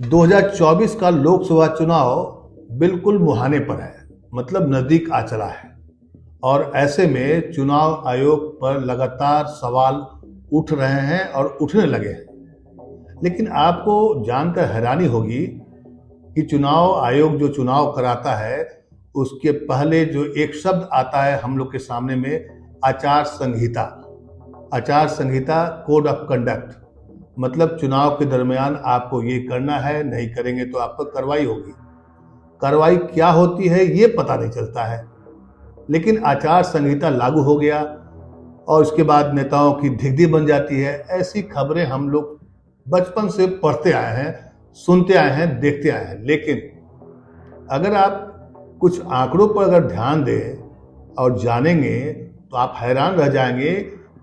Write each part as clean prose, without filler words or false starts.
2024 का लोकसभा चुनाव बिल्कुल मुहाने पर है, मतलब नजदीक आ चला है। और ऐसे में चुनाव आयोग पर लगातार सवाल उठ रहे हैं और उठने लगे हैं। लेकिन आपको जानकर हैरानी होगी कि चुनाव आयोग जो चुनाव कराता है उसके पहले जो एक शब्द आता है हम लोग के सामने में, आचार संहिता। आचार संहिता, कोड ऑफ कंडक्ट, मतलब चुनाव के दरमियान आपको ये करना है, नहीं करेंगे तो आप पर कार्रवाई होगी। कार्रवाई क्या होती है ये पता नहीं चलता है, लेकिन आचार संहिता लागू हो गया और उसके बाद नेताओं की धिग्धी बन जाती है। ऐसी खबरें हम लोग बचपन से पढ़ते आए हैं, सुनते आए हैं, देखते आए हैं। लेकिन अगर आप कुछ आंकड़ों पर अगर ध्यान दें और जानेंगे तो आप हैरान रह जाएंगे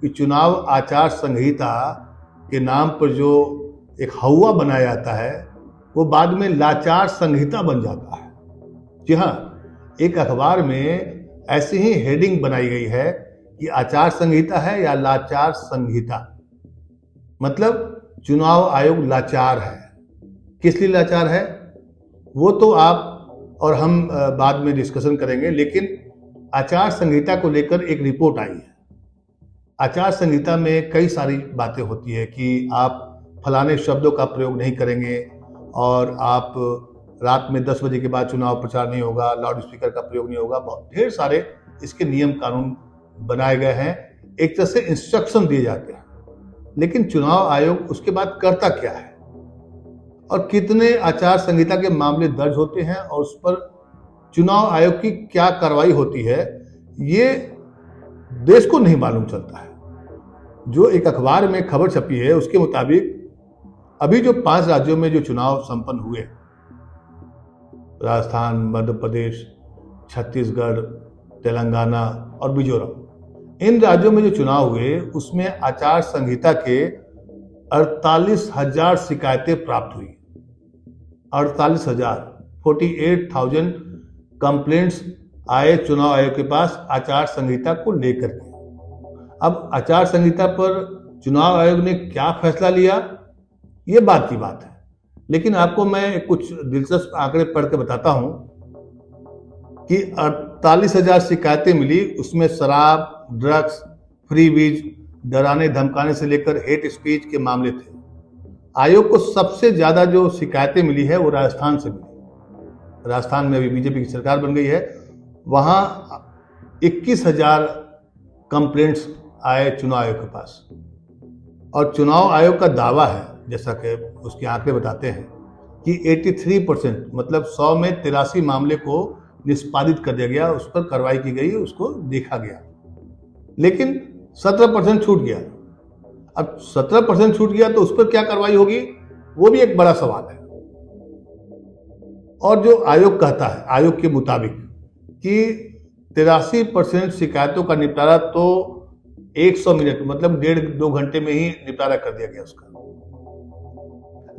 कि चुनाव आचार संहिता के नाम पर जो एक हौवा बनाया जाता है वो बाद में लाचार संहिता बन जाता है। जी हाँ, एक अखबार में ऐसी ही हेडिंग बनाई गई है कि आचार संहिता है या लाचार संहिता, मतलब चुनाव आयोग लाचार है। किस लिए लाचार है वो तो आप और हम बाद में डिस्कशन करेंगे, लेकिन आचार संहिता को लेकर एक रिपोर्ट आई है। आचार संहिता में कई सारी बातें होती है कि आप फलाने शब्दों का प्रयोग नहीं करेंगे और आप रात में 10 बजे के बाद चुनाव प्रचार नहीं होगा, लाउड स्पीकर का प्रयोग नहीं होगा। बहुत ढेर सारे इसके नियम कानून बनाए गए हैं, एक तरह से इंस्ट्रक्शन दिए जाते हैं। लेकिन चुनाव आयोग उसके बाद करता क्या है और कितने आचार संहिता के मामले दर्ज होते हैं और उस पर चुनाव आयोग की क्या कार्रवाई होती है, ये देश को नहीं मालूम चलता है। जो एक अखबार में खबर छपी है उसके मुताबिक अभी जो 5 राज्यों में जो चुनाव संपन्न हुए, राजस्थान, मध्य प्रदेश, छत्तीसगढ़, तेलंगाना और मिजोरम, इन राज्यों में जो चुनाव हुए उसमें आचार संहिता के 48,000 शिकायतें प्राप्त हुई। 48,000 कंप्लेंट्स आए चुनाव आयोग के पास आचार संहिता को लेकर के। अब आचार संहिता पर चुनाव आयोग ने क्या फैसला लिया ये बात की बात है। लेकिन आपको मैं कुछ दिलचस्प आंकड़े पढ़ के बताता हूं कि 48,000 शिकायतें मिली, उसमें शराब, ड्रग्स, फ्री बीज, डराने धमकाने से लेकर हेट स्पीच के मामले थे। आयोग को सबसे ज्यादा जो शिकायतें मिली है वो राजस्थान से मिली। राजस्थान में अभी बीजेपी की सरकार बन गई है, वहां 21,000 कंप्लेंट्स आए चुनाव आयोग के पास। और चुनाव आयोग का दावा है, जैसा कि उसके आंकड़े बताते हैं, कि 83%, मतलब 100 में 83 मामले को निष्पादित कर दिया गया, उस पर कार्रवाई की गई, उसको देखा गया। लेकिन 17% छूट गया। अब 17% छूट गया तो उस पर क्या कार्रवाई होगी वो भी एक बड़ा सवाल है। और जो आयोग कहता है, आयोग के मुताबिक, कि 83% शिकायतों का निपटारा तो 100 मिनट, मतलब 1.5-2 घंटे में ही निपटारा कर दिया गया उसका।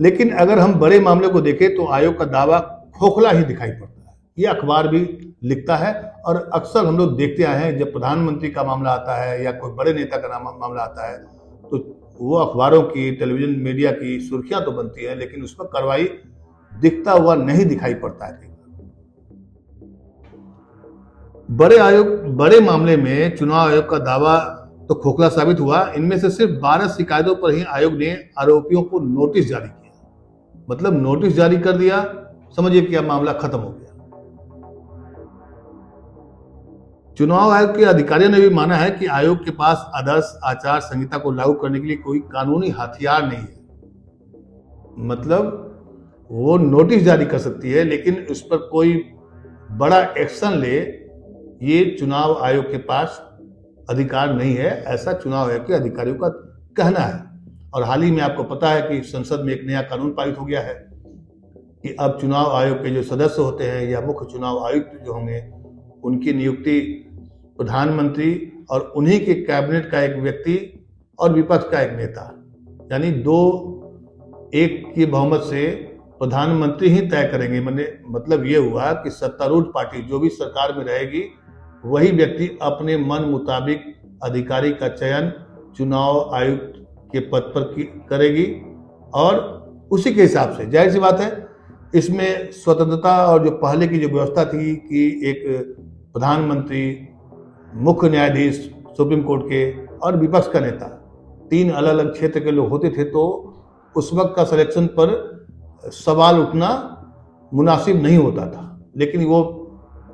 लेकिन अगर हम बड़े मामले को देखें तो आयोग का दावा खोखला ही दिखाई पड़ता है। ये अखबार भी लिखता है और अक्सर हम लोग देखते आए हैं, जब प्रधानमंत्री का मामला आता है या कोई बड़े नेता का मामला आता है तो वो अखबारों की, टेलीविजन मीडिया की सुर्खियां तो बनती है, लेकिन उस पर कार्रवाई दिखता हुआ नहीं दिखाई पड़ता है। बड़े मामले में चुनाव आयोग का दावा तो खोखला साबित हुआ। इनमें से सिर्फ 12 शिकायतों पर ही आयोग ने आरोपियों को नोटिस जारी किया, मतलब नोटिस जारी कर दिया, समझिए कि अब मामला खत्म हो गया। चुनाव आयोग के अधिकारियों ने भी माना है कि आयोग के पास आदर्श आचार संहिता को लागू करने के लिए कोई कानूनी हथियार नहीं है। मतलब वो नोटिस जारी कर सकती है, लेकिन उस पर कोई बड़ा एक्शन ले, ये चुनाव आयोग के पास अधिकार नहीं है, ऐसा चुनाव आयोग के अधिकारियों का कहना है। और हाल ही में आपको पता है कि संसद में एक नया कानून पारित हो गया है कि अब चुनाव आयोग के जो सदस्य होते हैं या मुख्य चुनाव आयुक्त जो होंगे, उनकी नियुक्ति प्रधानमंत्री और उन्हीं के कैबिनेट का एक व्यक्ति और विपक्ष का एक नेता, यानी 2-1 की बहुमत से प्रधानमंत्री ही तय करेंगे। मतलब ये हुआ कि सत्तारूढ़ पार्टी जो भी सरकार में रहेगी वही व्यक्ति अपने मन मुताबिक अधिकारी का चयन चुनाव आयुक्त के पद पर करेगी और उसी के हिसाब से जाहिर सी बात है इसमें स्वतंत्रता और जो पहले की जो व्यवस्था थी कि एक प्रधानमंत्री, मुख्य न्यायाधीश सुप्रीम कोर्ट के और विपक्ष का नेता, तीन अलग अलग क्षेत्र के लोग होते थे, तो उस वक्त का सिलेक्शन पर सवाल उठना मुनासिब नहीं होता था। लेकिन वो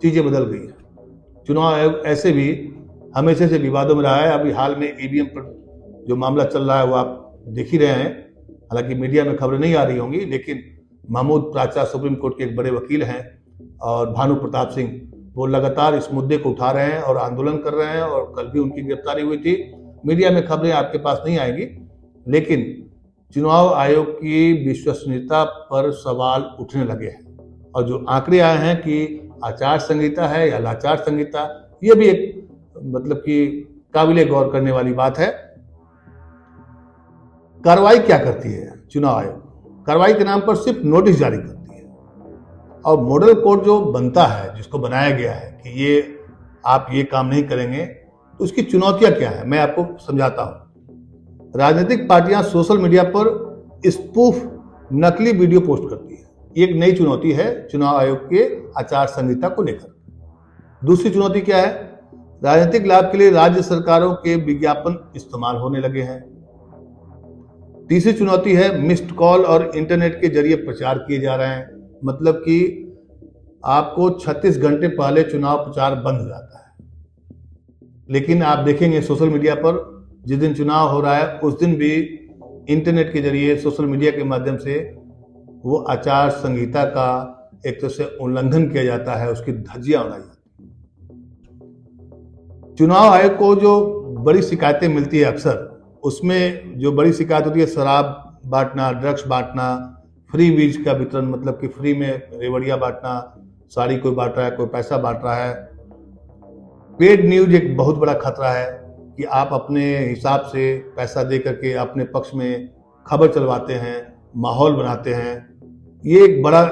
चीज़ें बदल गई हैं। चुनाव आयोग ऐसे भी हमेशा से विवादों में रहा है। अभी हाल में ईवीएम पर जो मामला चल रहा है वो आप देख ही रहे हैं। हालांकि मीडिया में खबरें नहीं आ रही होंगी, लेकिन महमूद प्राचा सुप्रीम कोर्ट के एक बड़े वकील हैं और भानु प्रताप सिंह, वो लगातार इस मुद्दे को उठा रहे हैं और आंदोलन कर रहे हैं, और कल भी उनकी गिरफ्तारी हुई थी। मीडिया में खबरें आपके पास नहीं आएंगी, लेकिन चुनाव आयोग की विश्वसनीयता पर सवाल उठने लगे हैं। और जो आंकड़े आए हैं कि आचार संहिता है या लाचार संहिता, ये भी एक मतलब कि काबिले गौर करने वाली बात है। कार्रवाई क्या करती है चुनाव आयोग? कार्रवाई के नाम पर सिर्फ नोटिस जारी करती है, और मॉडल कोड जो बनता है, जिसको बनाया गया है कि ये आप ये काम नहीं करेंगे, तो उसकी चुनौतियां क्या है मैं आपको समझाता हूं। राजनीतिक पार्टियां सोशल मीडिया पर स्पूफ नकली वीडियो पोस्ट करती है। ये एक नई चुनौती है चुनाव आयोग के आचार संहिता को लेकर। दूसरी चुनौती क्या है? राजनीतिक लाभ के लिए राज्य सरकारों के विज्ञापन इस्तेमाल होने लगे हैं। तीसरी चुनौती है मिस्ड कॉल और इंटरनेट के जरिए प्रचार किए जा रहे हैं। मतलब कि आपको 36 घंटे पहले चुनाव प्रचार बंद हो जाता है, लेकिन आप देखेंगे सोशल मीडिया पर जिस दिन चुनाव हो रहा है उस दिन भी इंटरनेट के जरिए, सोशल मीडिया के माध्यम से वो आचार संहिता का एक तरह से उल्लंघन किया जाता है, उसकी धज्जियां उड़ाई जाती हैं। चुनाव आयोग को जो बड़ी शिकायतें मिलती है अक्सर, उसमें जो बड़ी शिकायत होती है शराब बांटना, ड्रग्स बांटना, फ्री बीज का वितरण, मतलब कि फ्री में रेवड़ियां बांटना, साड़ी कोई बांट रहा है, कोई पैसा बांट रहा है। पेड न्यूज एक बहुत बड़ा खतरा है कि आप अपने हिसाब से पैसा दे करके अपने पक्ष में खबर चलवाते हैं, माहौल बनाते हैं। ये एक बड़ा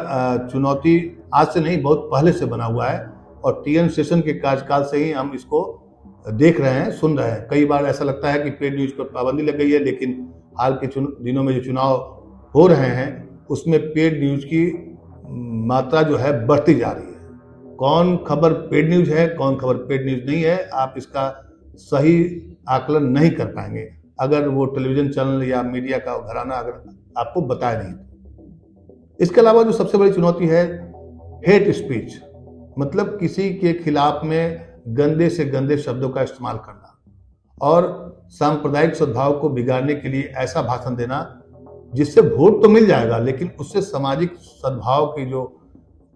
चुनौती आज से नहीं, बहुत पहले से बना हुआ है, और टीएन शेषन के कार्यकाल से ही हम इसको देख रहे हैं, सुन रहे हैं। कई बार ऐसा लगता है कि पेड न्यूज पर पाबंदी लग गई है, लेकिन हाल के दिनों में जो चुनाव हो रहे हैं उसमें पेड न्यूज की मात्रा जो है बढ़ती जा रही है। कौन खबर पेड न्यूज है, कौन खबर पेड न्यूज नहीं है, आप इसका सही आकलन नहीं कर पाएंगे अगर वो टेलीविजन चैनल या मीडिया का घराना अगर आपको बताए नहीं। इसके अलावा जो सबसे बड़ी चुनौती है हेट स्पीच, मतलब किसी के खिलाफ में गंदे से गंदे शब्दों का इस्तेमाल करना और सांप्रदायिक सद्भाव को बिगाड़ने के लिए ऐसा भाषण देना जिससे वोट तो मिल जाएगा, लेकिन उससे सामाजिक सद्भाव की जो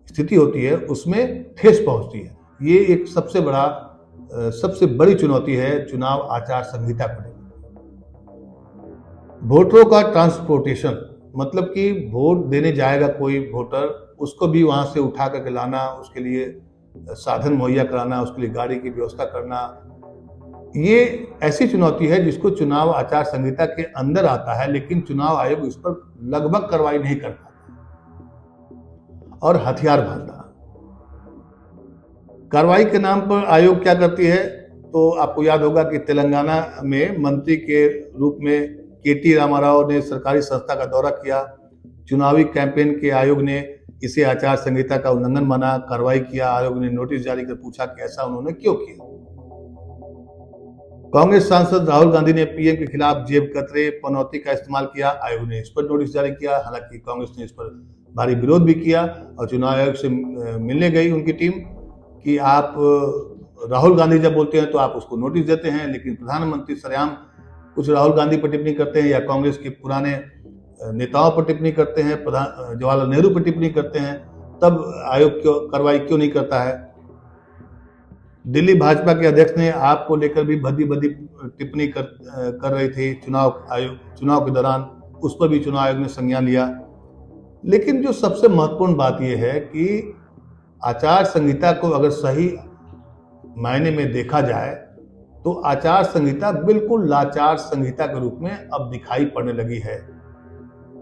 स्थिति होती है उसमें ठेस पहुंचती है। ये एक सबसे बड़ी चुनौती है चुनाव आचार संहिता को लेकर। वोटरों का ट्रांसपोर्टेशन, मतलब कि वोट देने जाएगा कोई वोटर, उसको भी वहां से उठा करके लाना, उसके लिए साधन मुहैया कराना, उसके लिए गाड़ी की व्यवस्था करना, ये ऐसी चुनौती है जिसको चुनाव आचार संहिता के अंदर आता है, लेकिन चुनाव आयोग इस पर लगभग कार्रवाई नहीं कर पाता। और हथियार बांधना, कार्रवाई के नाम पर आयोग क्या करती है? तो आपको याद होगा कि तेलंगाना में मंत्री के रूप में केटी रामाराव ने सरकारी संस्था का दौरा किया। चुनावी कैंपेन के आयोग ने इसे आचार संहिता का उल्लंघन माना, कार्रवाई किया। आयोग ने नोटिस जारी कर पूछा कि ऐसा उन्होंने क्यों किया। कांग्रेस सांसद राहुल गांधी ने पीएम के खिलाफ जेब कतरे, पनौती का इस्तेमाल किया। आयोग ने इस पर नोटिस जारी किया। हालांकि कांग्रेस ने इस पर भारी विरोध भी किया और चुनाव आयोग से मिलने गई उनकी टीम कि आप राहुल गांधी जब बोलते हैं तो आप उसको नोटिस देते हैं, लेकिन प्रधानमंत्री सरेआम कुछ राहुल गांधी पर टिप्पणी करते हैं या कांग्रेस के पुराने नेताओं पर टिप्पणी करते हैं, जवाहरलाल नेहरू पर टिप्पणी करते हैं, तब आयोग क्यों कार्रवाई क्यों नहीं करता है? दिल्ली भाजपा के अध्यक्ष ने आपको लेकर भी भद्दी टिप्पणी कर रही थी चुनाव के दौरान, उस पर भी चुनाव आयोग ने संज्ञान लिया। लेकिन जो सबसे महत्वपूर्ण बात यह है कि आचार संहिता को अगर सही मायने में देखा जाए तो आचार संहिता बिल्कुल लाचार संहिता के रूप में अब दिखाई पड़ने लगी है।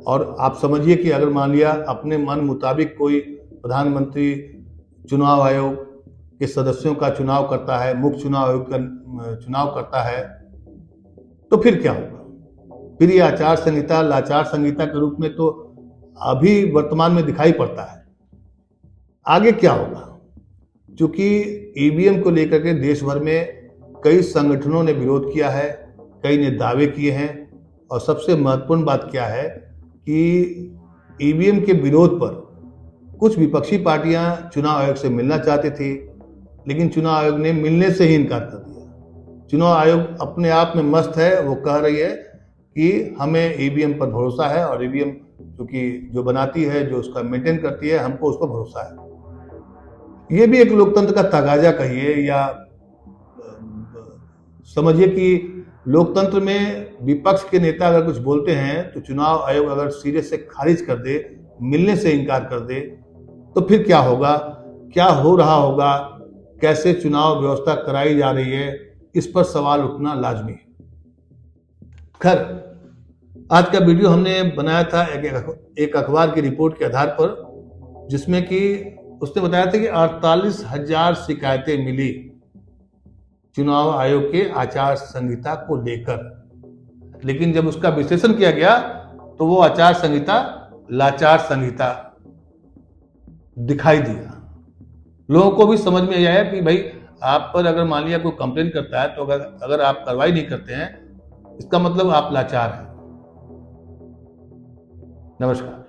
और आप समझिए कि अगर मान लिया अपने मन मुताबिक कोई प्रधानमंत्री चुनाव आयोग के सदस्यों का चुनाव करता है, मुख्य चुनाव आयोग का चुनाव करता है, तो फिर क्या होगा? फिर ये आचार संहिता लाचार संहिता के रूप में तो अभी वर्तमान में दिखाई पड़ता है। आगे क्या होगा? क्योंकि ईवीएम को लेकर के देश भर में कई संगठनों ने विरोध किया है, कई ने दावे किए हैं, और सबसे महत्वपूर्ण बात क्या है कि ईवीएम के विरोध पर कुछ विपक्षी पार्टियां चुनाव आयोग से मिलना चाहती थी, लेकिन चुनाव आयोग ने मिलने से ही इनकार कर दिया। चुनाव आयोग अपने आप में मस्त है, वो कह रही है कि हमें ईवीएम पर भरोसा है, और ईवीएम क्योंकि जो बनाती है, जो उसका मेंटेन करती है, हमको उस पर भरोसा है। ये भी एक लोकतंत्र का तगाजा कहिए या समझिए कि लोकतंत्र में विपक्ष के नेता अगर कुछ बोलते हैं तो चुनाव आयोग अगर सिरे से खारिज कर दे, मिलने से इनकार कर दे, तो फिर क्या होगा, क्या हो रहा होगा, कैसे चुनाव व्यवस्था कराई जा रही है, इस पर सवाल उठना लाजमी है। खैर, आज का वीडियो हमने बनाया था एक अखबार की रिपोर्ट के आधार पर, जिसमें कि उसने बताया था कि 48,000 शिकायतें मिली चुनाव आयोग के आचार संहिता को लेकर, लेकिन जब उसका विश्लेषण किया गया तो वो आचार संहिता लाचार संहिता दिखाई दिया। लोगों को भी समझ में आया कि भाई आप पर अगर मान लिया कोई कंप्लेन करता है तो अगर आप कार्रवाई नहीं करते हैं, इसका मतलब आप लाचार हैं। नमस्कार।